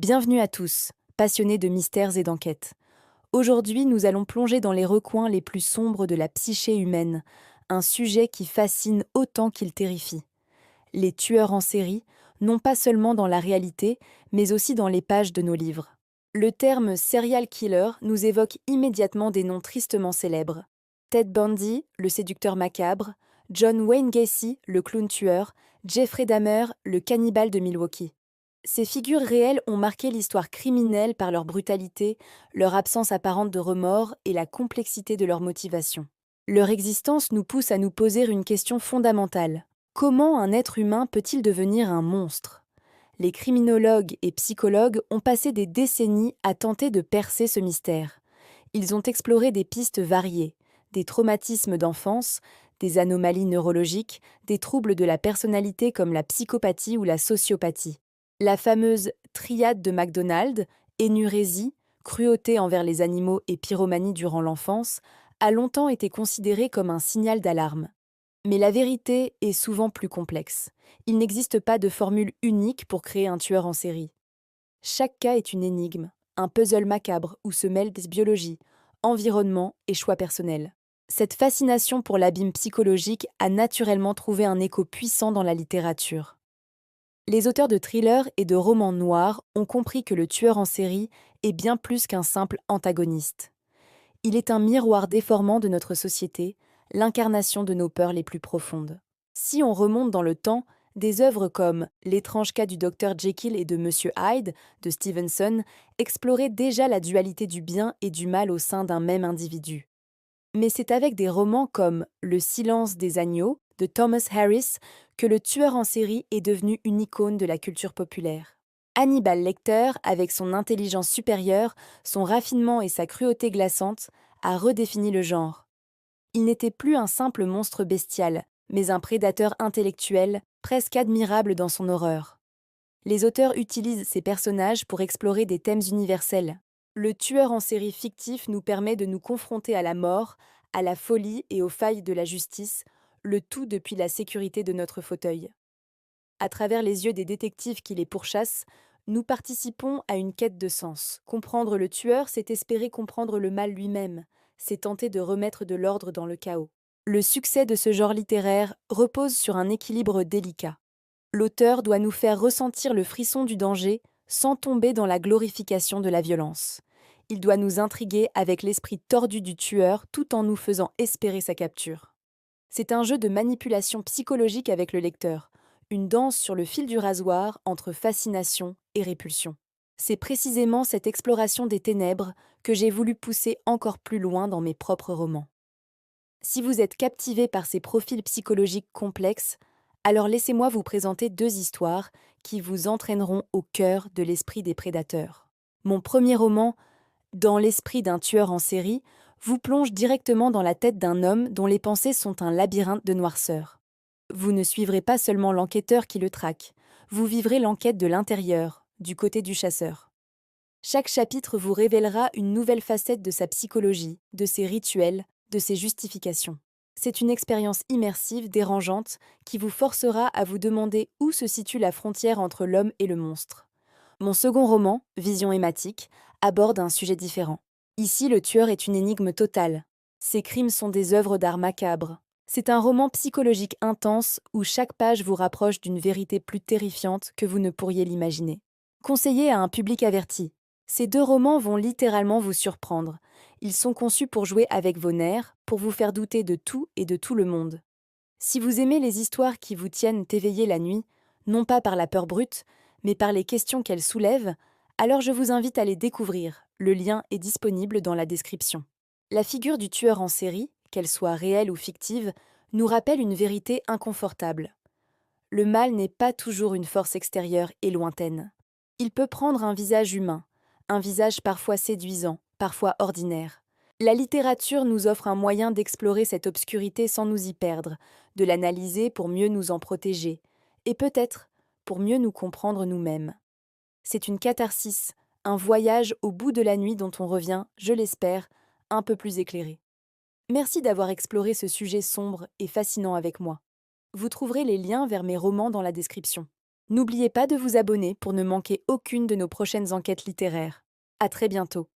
Bienvenue à tous, passionnés de mystères et d'enquêtes. Aujourd'hui, nous allons plonger dans les recoins les plus sombres de la psyché humaine, un sujet qui fascine autant qu'il terrifie. Les tueurs en série, non pas seulement dans la réalité, mais aussi dans les pages de nos livres. Le terme serial killer nous évoque immédiatement des noms tristement célèbres. Ted Bundy, le séducteur macabre, John Wayne Gacy, le clown tueur, Jeffrey Dahmer, le cannibale de Milwaukee. Ces figures réelles ont marqué l'histoire criminelle par leur brutalité, leur absence apparente de remords et la complexité de leurs motivations. Leur existence nous pousse à nous poser une question fondamentale. Comment un être humain peut-il devenir un monstre? Les criminologues et psychologues ont passé des décennies à tenter de percer ce mystère. Ils ont exploré des pistes variées, des traumatismes d'enfance, des anomalies neurologiques, des troubles de la personnalité comme la psychopathie ou la sociopathie. La fameuse triade de MacDonald, énurésie, cruauté envers les animaux et pyromanie durant l'enfance, a longtemps été considérée comme un signal d'alarme. Mais la vérité est souvent plus complexe. Il n'existe pas de formule unique pour créer un tueur en série. Chaque cas est une énigme, un puzzle macabre où se mêlent biologie, environnement et choix personnels. Cette fascination pour l'abîme psychologique a naturellement trouvé un écho puissant dans la littérature. Les auteurs de thrillers et de romans noirs ont compris que le tueur en série est bien plus qu'un simple antagoniste. Il est un miroir déformant de notre société, l'incarnation de nos peurs les plus profondes. Si on remonte dans le temps, des œuvres comme L'étrange cas du docteur Jekyll et de Monsieur Hyde de Stevenson exploraient déjà la dualité du bien et du mal au sein d'un même individu. Mais c'est avec des romans comme Le silence des agneaux de Thomas Harris que le tueur en série est devenu une icône de la culture populaire. Hannibal Lecter, avec son intelligence supérieure, son raffinement et sa cruauté glaçante, a redéfini le genre. Il n'était plus un simple monstre bestial, mais un prédateur intellectuel, presque admirable dans son horreur. Les auteurs utilisent ces personnages pour explorer des thèmes universels. Le tueur en série fictif nous permet de nous confronter à la mort, à la folie et aux failles de la justice, le tout depuis la sécurité de notre fauteuil. À travers les yeux des détectives qui les pourchassent, nous participons à une quête de sens. Comprendre le tueur, c'est espérer comprendre le mal lui-même, c'est tenter de remettre de l'ordre dans le chaos. Le succès de ce genre littéraire repose sur un équilibre délicat. L'auteur doit nous faire ressentir le frisson du danger sans tomber dans la glorification de la violence. Il doit nous intriguer avec l'esprit tordu du tueur tout en nous faisant espérer sa capture. C'est un jeu de manipulation psychologique avec le lecteur, une danse sur le fil du rasoir entre fascination et répulsion. C'est précisément cette exploration des ténèbres que j'ai voulu pousser encore plus loin dans mes propres romans. Si vous êtes captivé par ces profils psychologiques complexes, alors laissez-moi vous présenter deux histoires qui vous entraîneront au cœur de l'esprit des prédateurs. Mon premier roman, Dans l'esprit d'un tueur en série, vous plonge directement dans la tête d'un homme dont les pensées sont un labyrinthe de noirceur. Vous ne suivrez pas seulement l'enquêteur qui le traque, vous vivrez l'enquête de l'intérieur, du côté du chasseur. Chaque chapitre vous révélera une nouvelle facette de sa psychologie, de ses rituels, de ses justifications. C'est une expérience immersive, dérangeante, qui vous forcera à vous demander où se situe la frontière entre l'homme et le monstre. Mon second roman, Vision hématique, aborde un sujet différent. Ici, le tueur est une énigme totale. Ses crimes sont des œuvres d'art macabres. C'est un roman psychologique intense où chaque page vous rapproche d'une vérité plus terrifiante que vous ne pourriez l'imaginer. Conseillé à un public averti, ces deux romans vont littéralement vous surprendre. Ils sont conçus pour jouer avec vos nerfs, pour vous faire douter de tout et de tout le monde. Si vous aimez les histoires qui vous tiennent éveillé la nuit, non pas par la peur brute, mais par les questions qu'elles soulèvent, alors je vous invite à les découvrir. Le lien est disponible dans la description. La figure du tueur en série, qu'elle soit réelle ou fictive, nous rappelle une vérité inconfortable. Le mal n'est pas toujours une force extérieure et lointaine. Il peut prendre un visage humain, un visage parfois séduisant, parfois ordinaire. La littérature nous offre un moyen d'explorer cette obscurité sans nous y perdre, de l'analyser pour mieux nous en protéger, et peut-être pour mieux nous comprendre nous-mêmes. C'est une catharsis, un voyage au bout de la nuit dont on revient, je l'espère, un peu plus éclairé. Merci d'avoir exploré ce sujet sombre et fascinant avec moi. Vous trouverez les liens vers mes romans dans la description. N'oubliez pas de vous abonner pour ne manquer aucune de nos prochaines enquêtes littéraires. À très bientôt.